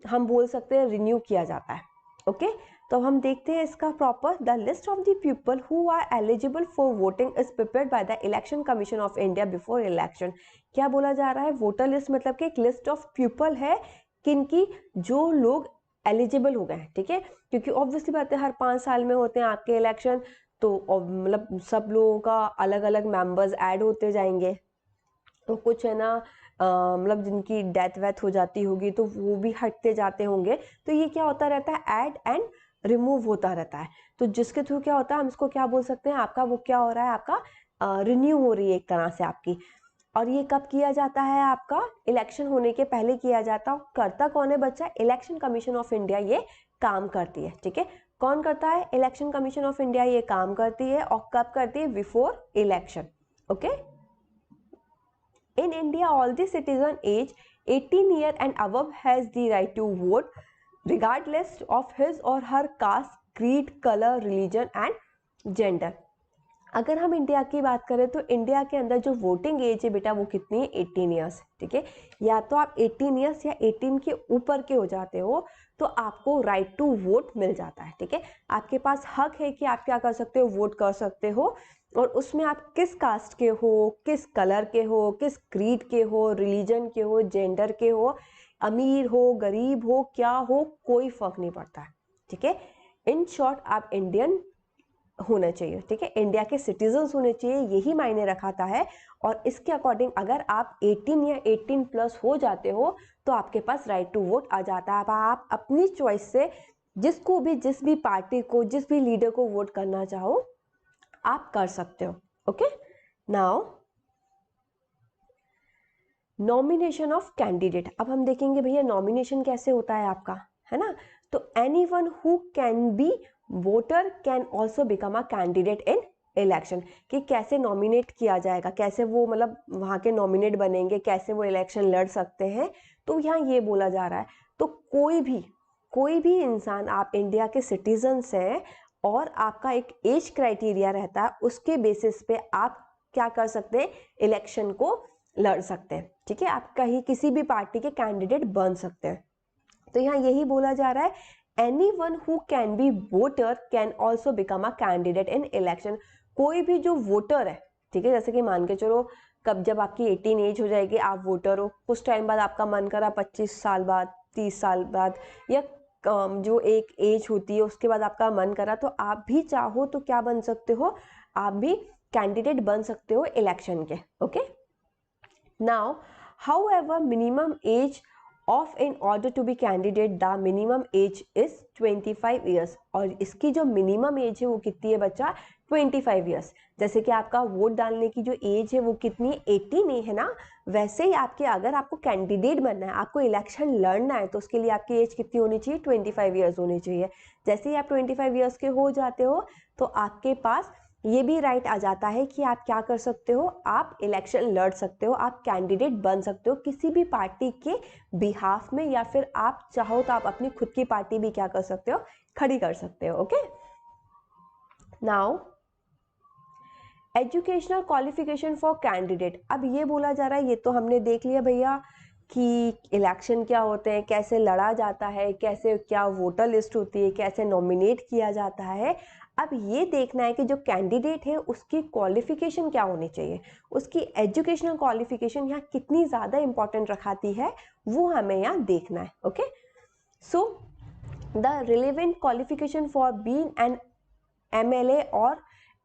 हम बोल सकते हैं रिन्यू किया जाता है। ओके, तो हम देखते हैं इसका proper. The list of the people who are eligible for voting is prepared by the election commission of India before election. क्या बोला जा रहा है, वोटर लिस्ट मतलब कि एक लिस्ट ऑफ पीपल है किनकी, जो लोग एलिजिबल हो गए हैं, ठीक है। क्योंकि ऑब्वियसली बात है हर 5 साल में होते हैं आपके इलेक्शन, तो मतलब सब लोगों का अलग अलग मेंबर्स ऐड होते जाएंगे। तो कुछ है ना मतलब जिनकी डेथ वेथ हो जाती होगी तो वो भी हटते जाते होंगे। तो ये क्या होता रहता है, ऐड एंड रिमूव होता रहता है। तो जिसके थ्रू क्या होता है, हम इसको क्या बोल सकते हैं, आपका वो क्या हो रहा है, आपका रिन्यू हो रही है एक तरह से आपकी। और ये कब किया जाता है, आपका इलेक्शन होने के पहले किया जाता है। करता कौन है बच्चा, इलेक्शन कमीशन ऑफ इंडिया ये काम करती है, ठीक है। कौन करता है, इलेक्शन कमीशन ऑफ इंडिया ये काम करती है। और कब करती है, before election. Okay, in India all the citizen age 18 year and above has the right to vote regardless of his or her caste, creed, color, religion and gender। अगर हम इंडिया की बात करें तो इंडिया के अंदर जो वोटिंग एज है बेटा वो कितनी है, 18 ईयर्स, ठीक है। या तो आप 18 ईयर्स या 18 के ऊपर के हो जाते हो तो आपको राइट टू वोट मिल जाता है, ठीक है। आपके पास हक है कि आप क्या कर सकते हो, वोट कर सकते हो। और उसमें आप किस कास्ट के हो, किस कलर के हो, किस क्रीड के हो, रिलीजन के हो, जेंडर के हो, अमीर हो, गरीब हो, क्या हो, कोई फर्क नहीं पड़ता है, ठीक है। इन शॉर्ट आप इंडियन होना चाहिए, ठीक है, इंडिया के सिटीजन्स होने चाहिए, यही मायने रखाता है। और इसके अकॉर्डिंग अगर आप 18 या 18 प्लस हो जाते हो तो आपके पास राइट टू वोट आ जाता है। आप अपनी चॉइस से जिसको भी, जिस भी पार्टी को, जिस भी लीडर को वोट करना चाहो आप कर सकते हो। Okay, now nomination of candidate. अब हम देखेंगे भैया नॉमिनेशन कैसे होता है आपका, है ना। तो anyone who can be voter can also become a candidate in election, कि कैसे नॉमिनेट किया जाएगा, कैसे वो मतलब वहाँ के नॉमिनेट बनेंगे, कैसे वो इलेक्शन लड़ सकते हैं। तो यहाँ ये बोला जा रहा है, तो कोई भी इंसान, आप इंडिया के सिटीजन्स हैं और आपका एक एज क्राइटेरिया रहता है, उसके बेसिस पे आप क्या कर सकते हैं, इलेक्शन को लड़ सकते हैं, ठीक है। आप कहीं किसी भी पार्टी के कैंडिडेट बन सकते हैं। तो यहाँ यही बोला जा रहा है, anyone who can be voter can also become a candidate in election. कोई भी जो वोटर है, ठीक है, जैसे कि मान के चलो कब जब आपकी 18 एज हो जाएगी आप वोटर हो, कुछ टाइम बाद आपका मन करा 25 साल बाद, 30 साल बाद, या जो एक एज होती है उसके बाद आपका मन करा, तो आप भी चाहो तो क्या बन सकते हो, आप भी कैंडिडेट बन सकते हो इलेक्शन के। Okay, now however minimum age of in order to be candidate the minimum age is 25 years। और इसकी जो मिनिमम एज है वो कितनी है बच्चा, 25 years। जैसे कि आपका वोट डालने की जो एज है वो कितनी, 18 है ना, वैसे ही आपके अगर आपको कैंडिडेट बनना है, आपको इलेक्शन लड़ना है, तो उसके लिए आपकी एज कितनी होनी चाहिए, 25 years होनी चाहिए। जैसे ही आप 25 years के हो जाते हो तो आपके पास ये भी राइट आ जाता है कि आप क्या कर सकते हो, आप इलेक्शन लड़ सकते हो, आप कैंडिडेट बन सकते हो किसी भी पार्टी के बिहाफ में, या फिर आप चाहो तो आप अपनी खुद की पार्टी भी क्या कर सकते हो, खड़ी कर सकते हो। Okay, now educational qualification for candidate. अब ये बोला जा रहा है, ये तो हमने देख लिया भैया कि इलेक्शन क्या होते हैं, कैसे लड़ा जाता है, कैसे क्या वोटर लिस्ट होती है, कैसे नॉमिनेट किया जाता है। अब ये देखना है कि जो कैंडिडेट है उसकी क्वालिफिकेशन क्या होनी चाहिए, उसकी एजुकेशनल क्वालिफिकेशन यहाँ कितनी ज़्यादा इंपॉर्टेंट रखाती है, वो हमें यहाँ देखना है। Okay, so the relevant qualification for being an MLA or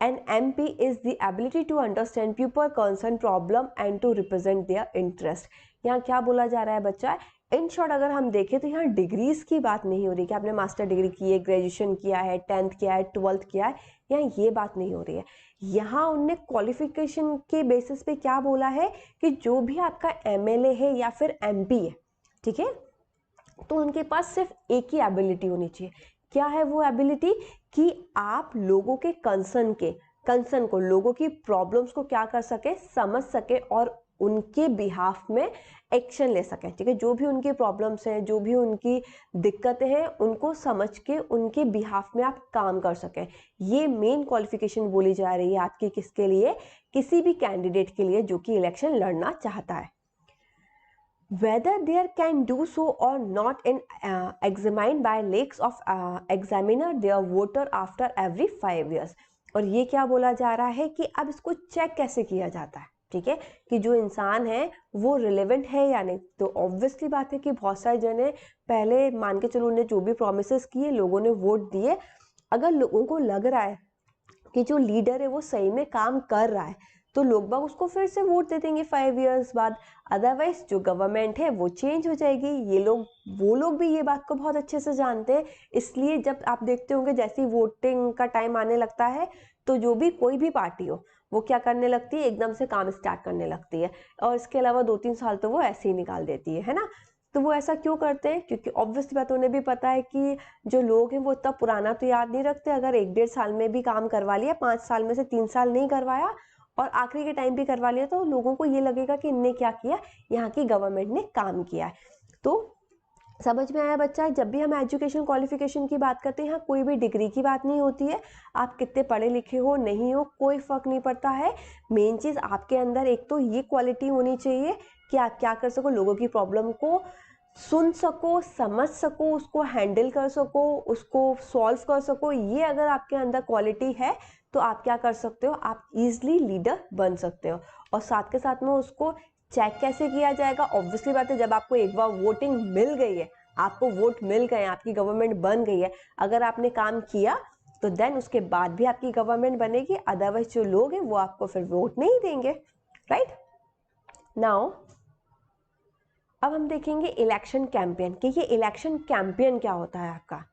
an MP is the ability to understand people concern problem and to represent their interest। यहाँ क्या बोला जा रहा है बच्चा, इन शॉर्ट अगर हम देखें तो यहाँ डिग्रीज की बात नहीं हो रही कि आपने मास्टर डिग्री की है, ग्रेजुएशन किया है, 10th किया है, 12th किया है, यहाँ ये बात नहीं हो रही है। यहाँ उनने क्वालिफिकेशन के बेसिस पे क्या बोला है कि जो भी आपका MLA है या फिर MP है, ठीक है, तो उनके पास सिर्फ एक ही एबिलिटी होनी चाहिए। क्या है वो एबिलिटी, कि आप लोगों के कंसर्न को, लोगों की प्रॉब्लम्स को क्या कर सके, समझ सके और उनके बिहाफ में एक्शन ले सके। ठीक है, जो भी उनकी प्रॉब्लम्स हैं, जो भी उनकी दिक्कतें हैं, उनको समझ के उनके बिहाफ में आप काम कर सके। ये मेन क्वालिफिकेशन बोली जा रही है आपकी किसके लिए, किसी भी कैंडिडेट के लिए जो कि इलेक्शन लड़ना चाहता है। Whether there can do so or not in examined by lakhs of examiner their voter after every 5 years। और ये क्या बोला जा रहा है कि अब इसको चेक कैसे किया जाता है, ठीक है, कि जो इंसान है वो रिलेवेंट है या नहीं। तो ऑब्वियसली बात है कि बहुत सारे जने पहले मान के चलो उन्हें जो भी प्रोमिस किए, लोगों ने वोट दिए, अगर लोगों को लग रहा है कि जो लीडर है वो सही में काम कर रहा है, तो लोग बाग उसको फिर से वोट दे देंगे 5 इयर्स बाद। अदरवाइज जो गवर्नमेंट है वो चेंज हो जाएगी। वो लोग भी ये बात को बहुत अच्छे से जानते हैं, इसलिए जब आप देखते होंगे जैसे ही वोटिंग का टाइम आने लगता है तो जो भी कोई भी पार्टी हो वो क्या करने लगती है, एकदम से काम स्टार्ट करने लगती है, और इसके अलावा 2-3 साल तो वो ऐसे ही निकाल देती है ना। तो वो ऐसा क्यों करते हैं, क्योंकि ऑब्वियसली बात उन्हें भी पता है कि जो लोग हैं वो इतना पुराना तो याद नहीं रखते। अगर 1-1.5 साल में भी काम करवा लिया, 5 साल में से 3 साल नहीं करवाया और आखिरी के टाइम भी करवा लिया, तो लोगों को ये लगेगा कि इनने क्या किया, यहाँ की गवर्नमेंट ने काम किया है। तो समझ में आया बच्चा, जब भी हम एजुकेशन क्वालिफिकेशन की बात करते हैं, यहाँ कोई भी डिग्री की बात नहीं होती है, आप कितने पढ़े लिखे हो नहीं हो कोई फर्क नहीं पड़ता है। मेन चीज़ आपके अंदर एक तो ये क्वालिटी होनी चाहिए कि आप क्या कर सको, लोगों की प्रॉब्लम को सुन सको, समझ सको, उसको हैंडल कर सको, उसको सॉल्व कर सको। ये अगर आपके अंदर क्वालिटी है तो आप क्या कर सकते हो, आप इजीली लीडर बन सकते हो। और साथ के साथ में उसको चेक कैसे किया जाएगा, ऑब्वियसली बात है, जब आपको एक बार वोटिंग मिल गई है, आपको वोट मिल गए, आपकी गवर्नमेंट बन गई है, अगर आपने काम किया तो देन उसके बाद भी आपकी गवर्नमेंट बनेगी। अदरवाइज जो लोग हैं वो आपको फिर वोट नहीं देंगे। राइट नाउ अब हम देखेंगे इलेक्शन कैंपेन, कि ये इलेक्शन कैंपेन क्या होता है आपका।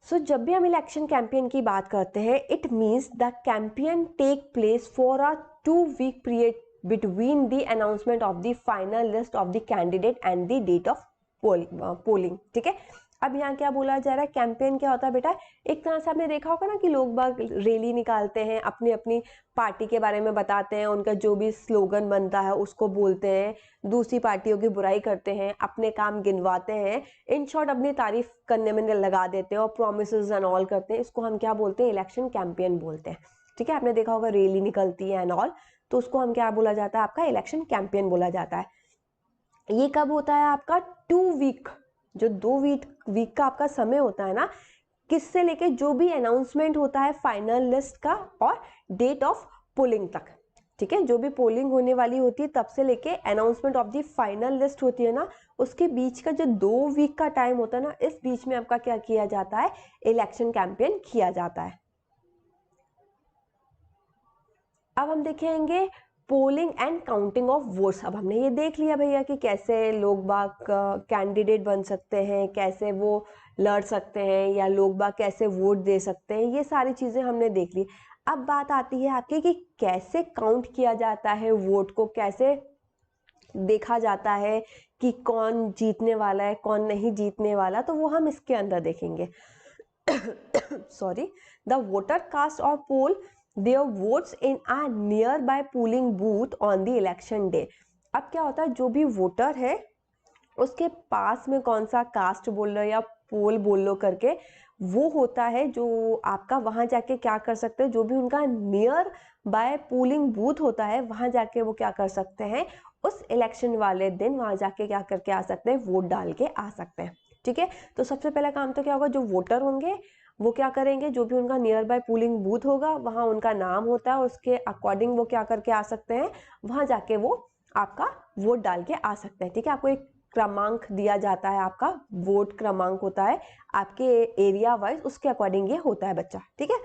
सो जब भी हम इलेक्शन कैंपेन की बात करते हैं, it means the campaign take place for a 2-week period between the announcement of the final list of the candidate and the date of polling. ठीक है, अब यहाँ क्या बोला जा रहा है, कैंपेन क्या होता है बेटा, एक तरह से आपने देखा होगा ना कि लोग बाग रैली निकालते हैं, अपनी अपनी पार्टी के बारे में बताते हैं, उनका जो भी स्लोगन बनता है उसको बोलते हैं, दूसरी पार्टियों की बुराई करते हैं, अपने काम गिनवाते हैं, इन शॉर्ट अपनी तारीफ करने में लगा देते हैं और प्रोमिसेस एंड ऑल करते हैं। इसको हम क्या बोलते हैं, इलेक्शन कैंपेन बोलते हैं। ठीक है, आपने देखा होगा रैली निकलती है एंड ऑल, तो उसको हम क्या बोला जाता है, आपका इलेक्शन कैंपेन बोला जाता है। ये कब होता है आपका, 2 वीक, जो 2 वीक का आपका समय होता है ना, किससे लेके जो भी अनाउंसमेंट होता है फाइनल लिस्ट का और डेट ऑफ पोलिंग तक। ठीक है, जो भी पोलिंग होने वाली होती है तब से लेके announcement of the final list होती है ना, उसके बीच का जो 2 वीक का टाइम होता है ना, इस बीच में आपका क्या किया जाता है, इलेक्शन कैंपेन किया जाता है। अब हम देखेंगे polling and counting of votes. अब हमने ये देख लिया भैया कि कैसे लोग बाग कैंडिडेट बन सकते हैं, कैसे वो लड़ सकते हैं, या लोग बाग कैसे वोट दे सकते हैं, ये सारी चीज़ें हमने देख ली। अब बात आती है आपकी कि कैसे काउंट किया जाता है वोट को, कैसे देखा जाता है कि कौन जीतने वाला है कौन नहीं जीतने वाला, तो वो हम इसके अंदर देखेंगे। सॉरी, द वोटर कास्ट और poll their votes in a nearby polling booth on the election day. अब क्या होता है, जो भी वोटर है उसके पास में कौन सा कास्ट बोल लो या पोल बोल लो करके वो होता है, जो आपका वहां जाके क्या कर सकते हैं, जो भी उनका नियर बाय पोलिंग बूथ होता है वहां जाके वो क्या कर सकते हैं, उस इलेक्शन वाले दिन वहां जाके क्या करके आ सकते हैं, वोट डाल के आ सकते हैं। ठीक है, तो सबसे पहला काम तो क्या होगा, जो वोटर होंगे वो क्या करेंगे, जो भी उनका नियर बाय पोलिंग बूथ होगा वहां उनका नाम होता है, उसके अकॉर्डिंग वो क्या करके आ सकते हैं, वहां जाके वो आपका वोट डाल के आ सकते हैं। ठीक है, आपको एक क्रमांक दिया जाता है, आपका वोट क्रमांक होता है आपके एरिया वाइज, उसके अकॉर्डिंग ये होता है बच्चा। ठीक है,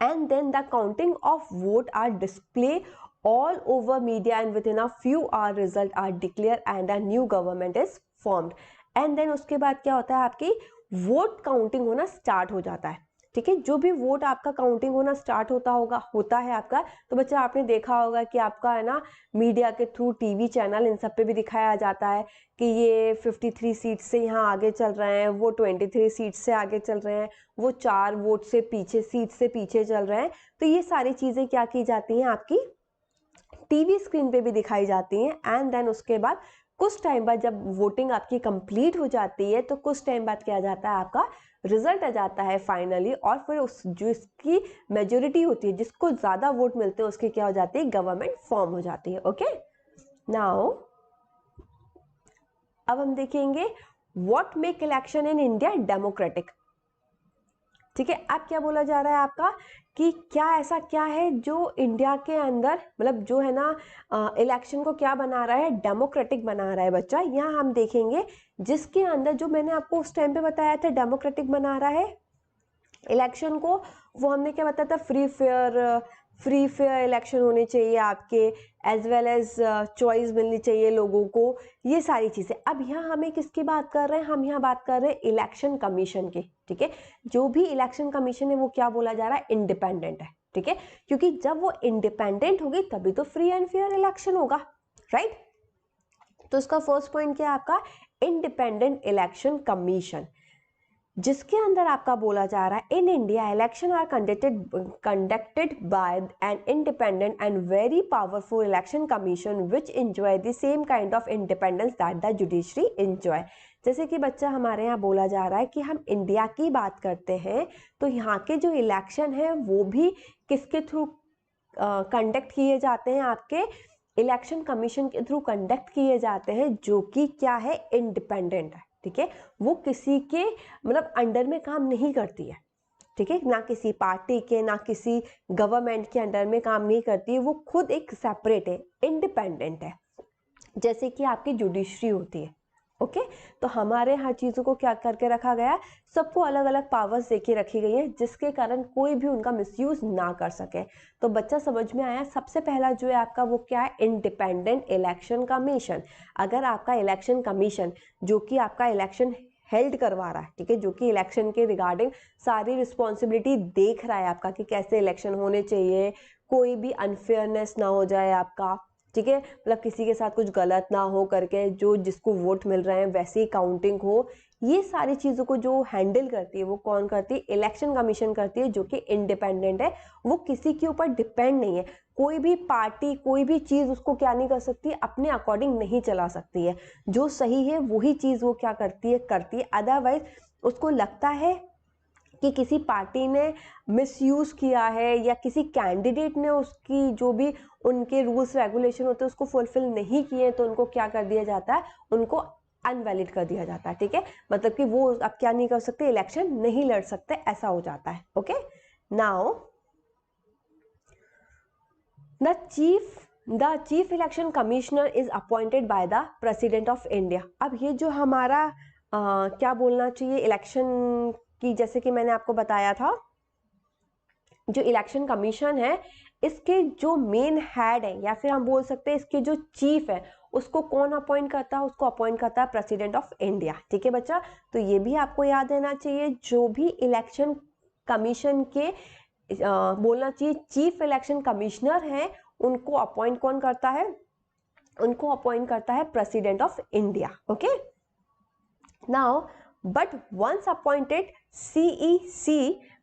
and then the counting of vote are displayed all over media and within a few hour result are declared and a new government is formed। and then उसके बाद क्या होता है, आपकी वोट काउंटिंग होना स्टार्ट हो जाता है। ठीक है, जो भी वोट आपका काउंटिंग होना स्टार्ट होता है आपका, तो बच्चा आपने देखा होगा कि आपका है ना मीडिया के थ्रू टीवी चैनल इन सब पे भी दिखाया जाता है कि ये 53 सीट से यहाँ आगे चल रहे हैं, वो 23 सीट से आगे चल रहे हैं, वो 4 वोट से पीछे, सीट से पीछे चल रहे हैं। तो ये सारी चीजें क्या की जाती हैं, आपकी टीवी स्क्रीन पे भी दिखाई जाती हैं। एंड देन उसके बाद कुछ टाइम बाद जब वोटिंग आपकी कंप्लीट हो जाती है तो कुछ टाइम बाद क्या जाता है, आपका रिजल्ट आ जाता है फाइनली, और फिर उस जो इसकी मेजोरिटी होती है, जिसको ज्यादा वोट मिलते हैं उसकी क्या हो जाती है, गवर्नमेंट फॉर्म हो जाती है। ओके, नाउ अब हम देखेंगे what make election in India democratic. ठीक है, अब क्या बोला जा रहा है आपका कि क्या ऐसा क्या है जो इंडिया के अंदर मतलब जो है ना इलेक्शन को क्या बना रहा है, डेमोक्रेटिक बना रहा है बच्चा। यहाँ हम देखेंगे जिसके अंदर जो मैंने आपको उस टाइम पे बताया था डेमोक्रेटिक बना रहा है इलेक्शन को, वो हमने क्या बताया था, फ्री फेयर इलेक्शन होने चाहिए आपके, एज वेल एज चॉइस मिलनी चाहिए लोगों को, ये सारी चीजें। अब यहाँ हमें किसकी बात कर रहे हैं, हम यहाँ बात कर रहे हैं इलेक्शन कमीशन की। ठीक है, जो भी इलेक्शन कमीशन है वो क्या बोला जा रहा है, इंडिपेंडेंट है। ठीक है, क्योंकि जब वो इंडिपेंडेंट होगी तभी तो फ्री एंड फेयर इलेक्शन होगा, राइट। तो इसका फर्स्ट पॉइंट क्या है आपका, इंडिपेंडेंट इलेक्शन कमीशन, जिसके अंदर आपका बोला जा रहा है in India election are conducted by an independent and very powerful election commission which enjoy the same kind of independence that the judiciary enjoy. जैसे कि बच्चा हमारे यहाँ बोला जा रहा है कि हम इंडिया की बात करते हैं, तो यहाँ के जो इलेक्शन है वो भी किसके थ्रू कंडक्ट किए जाते हैं, आपके इलेक्शन कमीशन के थ्रू कंडक्ट किए जाते हैं, जो कि क्या है, इंडिपेंडेंट है। ठीक है, वो किसी के मतलब अंडर में काम नहीं करती है। ठीक है, ना किसी पार्टी के ना किसी गवर्नमेंट के अंडर में काम नहीं करती है, वो खुद एक सेपरेट है, इंडिपेंडेंट है, जैसे कि आपकी जुडिशरी होती है। ओके, तो हमारे हर चीजों को क्या करके रखा गया है, सबको अलग अलग पावर्स देके रखी गई है, जिसके कारण कोई भी उनका मिसयूज ना कर सके। तो बच्चा समझ में आया, सबसे पहला जो है आपका वो क्या है, इंडिपेंडेंट इलेक्शन कमीशन। अगर आपका इलेक्शन कमीशन जो कि आपका इलेक्शन हेल्ड करवा रहा है, ठीक है, जो कि इलेक्शन के रिगार्डिंग सारी रिस्पॉन्सिबिलिटी देख रहा है आपका कि कैसे इलेक्शन होने चाहिए, कोई भी अनफेयरनेस ना हो जाए आपका, ठीक है, मतलब किसी के साथ कुछ गलत ना हो करके जो जिसको वोट मिल रहे हैं वैसे ही काउंटिंग हो, ये सारी चीजों को जो हैंडल करती है वो कौन करती है, इलेक्शन कमीशन करती है, जो कि इंडिपेंडेंट है, वो किसी के ऊपर डिपेंड नहीं है। कोई भी पार्टी कोई भी चीज उसको क्या नहीं कर सकती, अपने अकॉर्डिंग नहीं चला सकती है, जो सही है वही चीज वो क्या करती है। अदरवाइज उसको लगता है कि किसी पार्टी ने मिसयूज किया है या किसी कैंडिडेट ने उसकी जो भी उनके रूल्स रेगुलेशन होते हैं उसको फुलफिल नहीं किए, तो उनको क्या कर दिया जाता है, उनको अनवैलिड कर दिया जाता है। ठीक है, मतलब कि वो अब क्या नहीं कर सकते, इलेक्शन नहीं लड़ सकते, ऐसा हो जाता है। Okay, now the chief election commissioner is appointed by the president of India. अब ये जो हमारा क्या बोलना चाहिए इलेक्शन की, जैसे कि मैंने आपको बताया था, जो इलेक्शन कमीशन है इसके जो मेन हेड है या फिर हम बोल सकते हैं इसके जो चीफ है, उसको कौन अपॉइंट करता है, उसको अपॉइंट करता है प्रेसिडेंट ऑफ इंडिया। ठीक है बच्चा, तो ये भी आपको याद रहना चाहिए, जो भी इलेक्शन कमीशन के बोलना चाहिए चीफ इलेक्शन कमिश्नर है, उनको अपॉइंट कौन करता है, उनको अपॉइंट करता है president of India. Okay, now but once appointed CEC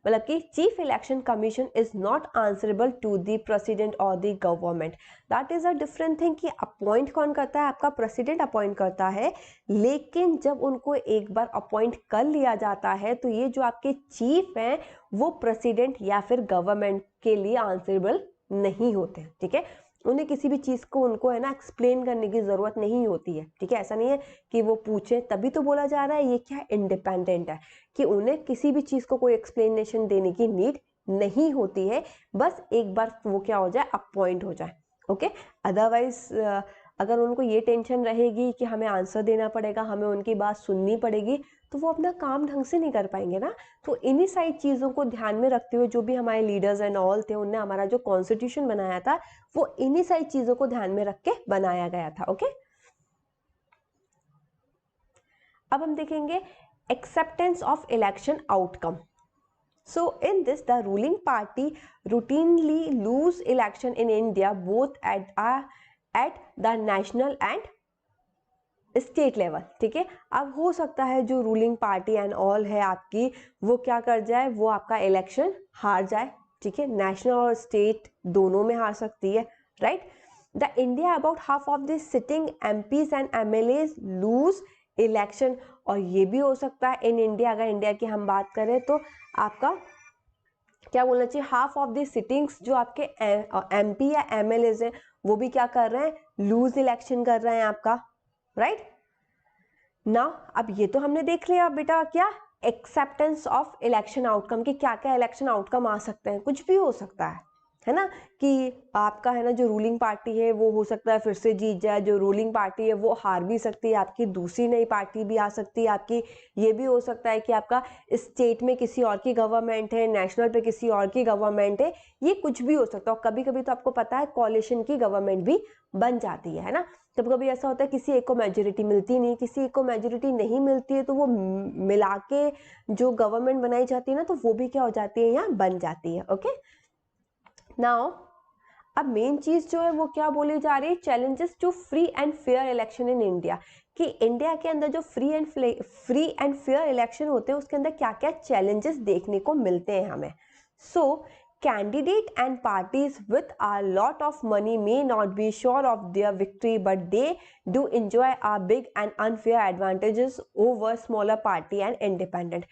मतलब कि chief election commission is not answerable to the president और the government. That is a different thing कि अपॉइंट कौन करता है, आपका प्रेसिडेंट अपॉइंट करता है, लेकिन जब उनको एक बार अपॉइंट कर लिया जाता है तो ये जो आपके चीफ हैं वो प्रेसिडेंट या फिर गवर्नमेंट के लिए आंसरेबल नहीं होते। ठीक है, उन्हें किसी भी चीज़ को उनको है ना एक्सप्लेन करने की ज़रूरत नहीं होती है। ठीक है, ऐसा नहीं है कि वो पूछे तभी तो बोला जा रहा है ये क्या इंडिपेंडेंट है, कि उन्हें किसी भी चीज़ को कोई एक्सप्लेनेशन देने की नीड नहीं होती है, बस एक बार वो क्या हो जाए, अपॉइंट हो जाए। ओके, अदरवाइज अगर उनको ये टेंशन रहेगी कि हमें आंसर देना पड़ेगा, हमें उनकी बात सुननी पड़ेगी, तो वो अपना काम ढंग से नहीं कर पाएंगे ना। तो इन्हीं सारी चीज़ों को ध्यान में रखते हुए जो भी हमारे लीडर्स एंड ऑल थे, उनने हमारा जो कॉन्स्टिट्यूशन बनाया था वो इन्हीं सारी चीज़ों को ध्यान में रख के बनाया गया था। ओके, अब हम देखेंगे acceptance of election outcome. So in this, the ruling party routinely lose election in India both at the national and state level. ठीक है, अब हो सकता है जो रूलिंग पार्टी एंड ऑल है आपकी, वो क्या कर जाए, वो आपका इलेक्शन हार जाए। ठीक है, नेशनल और स्टेट दोनों में हार सकती है, right. The India about half of the sitting MPs and MLAs lose election, और ये भी हो सकता है इन इंडिया, अगर इंडिया की हम बात करें तो आपका क्या बोलना चाहिए, हाफ ऑफ द सिटिंग्स जो आपके एमपी या एमएलएज हैं वो भी क्या कर रहे हैं, लूज इलेक्शन कर रहे हैं आपका, राइट ना। अब ये तो हमने देख लिया बेटा, क्या एक्सेप्टेंस ऑफ इलेक्शन आउटकम, कि क्या क्या इलेक्शन आउटकम आ सकते हैं, कुछ भी हो सकता है ना, कि आपका है ना जो रूलिंग पार्टी है वो हो सकता है फिर से जीत जाए, जो रूलिंग पार्टी है वो हार भी सकती है, आपकी दूसरी नई पार्टी भी आ सकती है आपकी। ये भी हो सकता है कि आपका स्टेट में किसी और की गवर्नमेंट है, नेशनल पे किसी और की गवर्नमेंट है, ये कुछ भी हो सकता है। और कभी कभी तो आपको पता है कॉलिशन की गवर्नमेंट भी बन जाती है ना। कभी कभी ऐसा होता है किसी एक को मेजोरिटी मिलती नहीं, किसी एक को मेजोरिटी नहीं मिलती है, तो वो मिला के जो गवर्नमेंट बनाई जाती है ना, तो वो भी क्या हो जाती है, यहाँ बन जाती है। ओके, नाउ अब मेन चीज जो है वो क्या बोली जा रही है, challenges to free and fair election in India, कि इंडिया के अंदर जो फ्री एंड फेयर इलेक्शन होते हैं उसके अंदर क्या क्या चैलेंजेस देखने को मिलते हैं हमें। सो candidate and parties with a lot of money may not be sure of their victory, but they do enjoy a big and unfair advantages over smaller party and independent।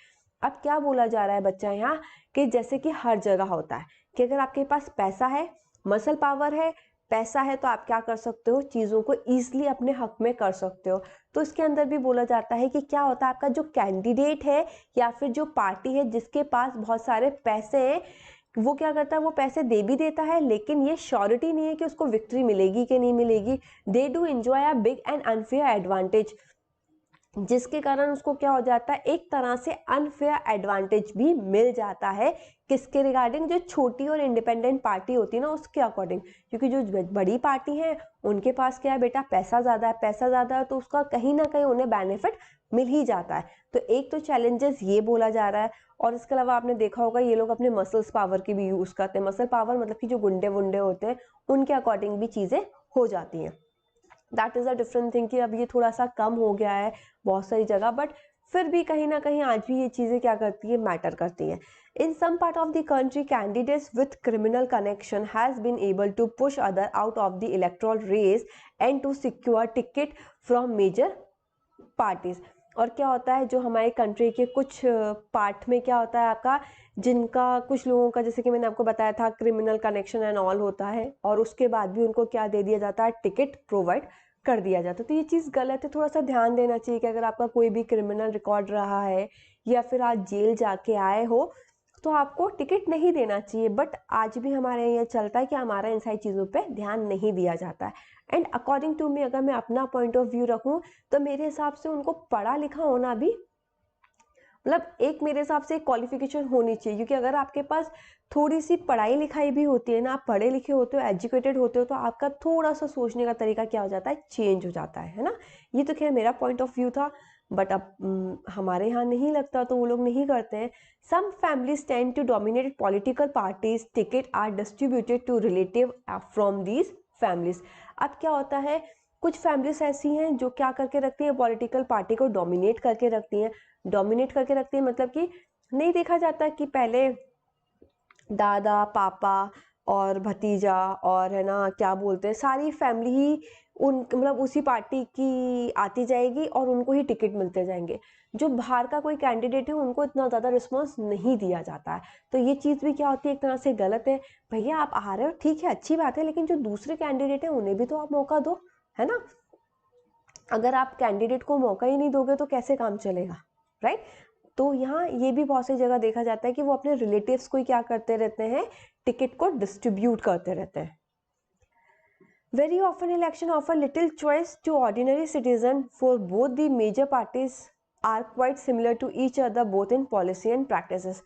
अब क्या बोला जा रहा है बच्चा यहाँ, कि जैसे कि हर जगह होता है कि अगर आपके पास पैसा है, मसल पावर है, पैसा है, तो आप क्या कर सकते हो, चीज़ों को ईजिली अपने हक में कर सकते हो। तो इसके अंदर भी बोला जाता है कि क्या होता है, आपका जो कैंडिडेट है या फिर जो पार्टी है जिसके पास बहुत सारे पैसे हैं, वो क्या करता है, वो पैसे दे भी देता है, लेकिन ये श्योरिटी नहीं है कि उसको विक्ट्री मिलेगी कि नहीं मिलेगी। They do enjoy a big and unfair advantage, जिसके कारण उसको क्या हो जाता है, एक तरह से अनफेयर एडवांटेज भी मिल जाता है। किसके रिगार्डिंग, जो छोटी और इंडिपेंडेंट पार्टी होती है ना उसके अकॉर्डिंग, क्योंकि जो बड़ी पार्टी है उनके पास क्या है बेटा, पैसा ज़्यादा है, पैसा ज़्यादा है तो उसका कहीं ना कहीं उन्हें बेनिफिट मिल ही जाता है। तो एक तो चैलेंजेस ये बोला जा रहा है, और इसके अलावा आपने देखा होगा ये लोग अपने मसल्स पावर की भी यूज़ करते हैं। मसल पावर मतलब कि जो गुंडे वुंडे होते हैं उनके अकॉर्डिंग भी चीज़ें हो जाती हैं। That is a different thing, कि अब ये थोड़ा सा कम हो गया है बहुत सारी जगह, बट फिर भी कहीं ना कहीं आज भी ये चीज़ें क्या करती है, मैटर करती हैं। In some part of the country candidates with criminal connection has been able to push other out of the electoral race and to secure ticket from major parties. और क्या होता है, जो हमारे कंट्री के कुछ पार्ट में क्या होता है आपका, जिनका कुछ लोगों का जैसे कि मैंने आपको बताया था क्रिमिनल कनेक्शन एंड ऑल होता है, और उसके बाद भी उनको क्या दे दिया जाता है, टिकट प्रोवाइड कर दिया जाता है। तो ये चीज़ गलत है, थोड़ा सा ध्यान देना चाहिए कि अगर आपका कोई भी क्रिमिनल रिकॉर्ड रहा है या फिर आज जेल जाके आए हो तो आपको टिकट नहीं देना चाहिए। बट आज भी हमारे यहाँ चलता है कि हमारा इन सारी चीज़ों पे ध्यान नहीं दिया जाता है। एंड अकॉर्डिंग टू मी, अगर मैं अपना पॉइंट ऑफ व्यू रखूँ तो मेरे हिसाब से उनको पढ़ा लिखा होना भी, मतलब एक मेरे हिसाब से एक क्वालिफिकेशन होनी चाहिए, क्योंकि अगर आपके पास थोड़ी सी पढ़ाई लिखाई भी होती है ना, आप पढ़े लिखे होते हो, एजुकेटेड होते हो, तो आपका थोड़ा सा सोचने का तरीका क्या हो जाता है, चेंज हो जाता है ना। ये तो खैर मेरा पॉइंट ऑफ व्यू था, बट अब हमारे यहाँ नहीं लगता तो वो लोग नहीं करते हैं। Some families tend to dominate political parties, ticket are distributed to relative from these families. अब क्या होता है, कुछ फैमिलीज ऐसी हैं जो क्या करके रखती हैं, पॉलिटिकल पार्टी को डोमिनेट करके रखती हैं। डोमिनेट करके रखती है मतलब कि नहीं देखा जाता कि पहले दादा पापा और भतीजा और है ना क्या बोलते हैं सारी फैमिली ही उन मतलब उसी पार्टी की आती जाएगी और उनको ही टिकट मिलते जाएंगे। जो बाहर का कोई कैंडिडेट है उनको इतना ज़्यादा रिस्पॉन्स नहीं दिया जाता है। तो ये चीज़ भी क्या होती है, एक तरह से गलत है। भैया आप आ रहे हो ठीक है, अच्छी बात है, लेकिन जो दूसरे कैंडिडेट है उन्हें भी तो आप मौका दो, है ना। अगर आप कैंडिडेट को मौका ही नहीं दोगे तो कैसे काम चलेगा, राइट। तो यहाँ ये भी बहुत सी जगह देखा जाता है कि वो अपने रिलेटिव्स को ही क्या करते रहते हैं, टिकट को डिस्ट्रीब्यूट करते रहते हैं। Very often election offer little choice to ordinary citizen for both the major parties are quite similar to each other both in policy and practices।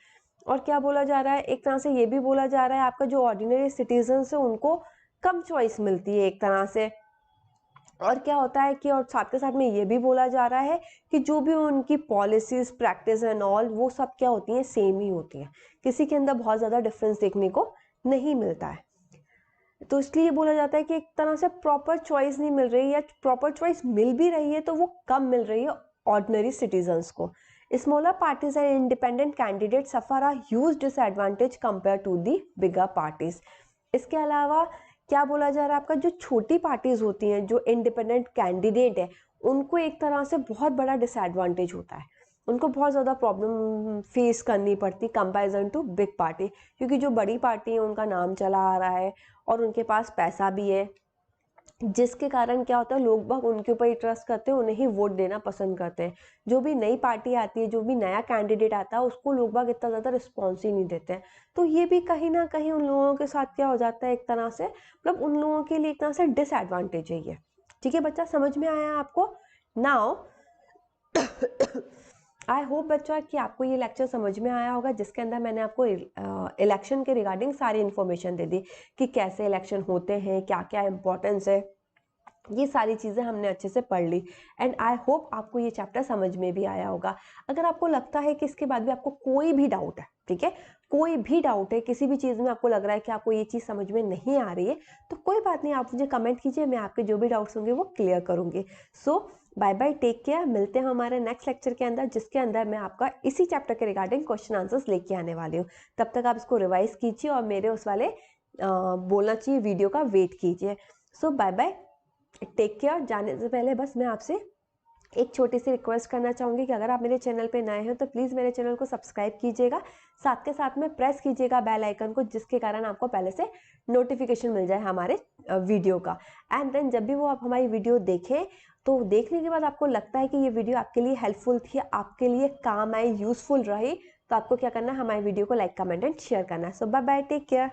और क्या बोला जा रहा है, एक तरह से ये भी बोला जा रहा है आपका जो ऑर्डिनरी सिटीजन है उनको कम चॉइस मिलती है एक तरह से। और क्या होता है कि और साथ के साथ में ये भी बोला जा रहा है कि जो भी उनकी पॉलिसीज प्रैक्टिस एंड ऑल वो सब क्या होती हैं, सेम ही होती हैं, किसी के अंदर बहुत ज़्यादा डिफरेंस देखने को नहीं मिलता है। तो इसलिए बोला जाता है कि एक तरह से प्रॉपर चॉइस नहीं मिल रही है, प्रॉपर चॉइस मिल भी रही है तो वो कम मिल रही है ऑर्डिनरी सिटीजन्स को। Smaller parties and independent candidate suffer a huge disadvantage compare to the bigger parties. इसके अलावा क्या बोला जा रहा है आपका, जो छोटी पार्टीज होती हैं, जो इंडिपेंडेंट कैंडिडेट है, उनको एक तरह से बहुत बड़ा डिसएडवांटेज होता है, उनको बहुत ज़्यादा प्रॉब्लम फेस करनी पड़ती कंपैरिजन टू बिग पार्टी। क्योंकि जो बड़ी पार्टी है उनका नाम चला आ रहा है और उनके पास पैसा भी है, जिसके कारण क्या होता है लोग बाग उनके ऊपर ही ट्रस्ट करते हैं, उन्हें ही वोट देना पसंद करते हैं। जो भी नई पार्टी आती है, जो भी नया कैंडिडेट आता है, उसको लोग बाग इतना ज़्यादा रिस्पॉन्स ही नहीं देते हैं। तो ये भी कहीं ना कहीं उन लोगों के साथ क्या हो जाता है, एक तरह से मतलब उन लोगों के लिए एक तरह से डिसएडवांटेज है ये। ठीक है बच्चा, समझ में आया आपको? नाउ आई होप बच्चा कि आपको ये लेक्चर समझ में आया होगा, जिसके अंदर मैंने आपको इलेक्शन के रिगार्डिंग सारी इन्फॉर्मेशन दे दी कि कैसे इलेक्शन होते हैं, क्या क्या इंपॉर्टेंस है, ये सारी चीज़ें हमने अच्छे से पढ़ ली। एंड आई होप आपको ये चैप्टर समझ में भी आया होगा। अगर आपको लगता है कि इसके बाद भी आपको कोई भी डाउट है, ठीक है, कोई भी डाउट है किसी भी चीज़ में, आपको लग रहा है कि आपको ये चीज़ समझ में नहीं आ रही है, तो कोई बात नहीं, आप मुझे कमेंट कीजिए, मैं आपके जो भी डाउट्स होंगे वो क्लियर करूँगी। सो बाय बाय, टेक केयर, मिलते हैं हमारे नेक्स्ट लेक्चर के अंदर, जिसके अंदर मैं आपका इसी चैप्टर के रिगार्डिंग क्वेश्चन आंसर्स लेके आने वाली हूँ। तब तक आप इसको रिवाइज कीजिए और मेरे उस वाले बोलना चाहिए वीडियो का वेट कीजिए। सो बाय बाय, टेक केयर। जाने से पहले बस मैं आपसे एक छोटी सी रिक्वेस्ट करना चाहूँगी कि अगर आप मेरे चैनल पे नए हैं तो प्लीज़ मेरे चैनल को सब्सक्राइब कीजिएगा, साथ के साथ में प्रेस कीजिएगा बेल आइकन को, जिसके कारण आपको पहले से नोटिफिकेशन मिल जाए हमारे वीडियो का। एंड देन जब भी वो आप हमारी वीडियो देखें, तो देखने के बाद आपको लगता है कि ये वीडियो आपके लिए हेल्पफुल थी, आपके लिए काम आई, यूजफुल रही, तो आपको क्या करना है, हमारी वीडियो को लाइक कमेंट एंड शेयर करना है। सो बाय बाय, टेक केयर।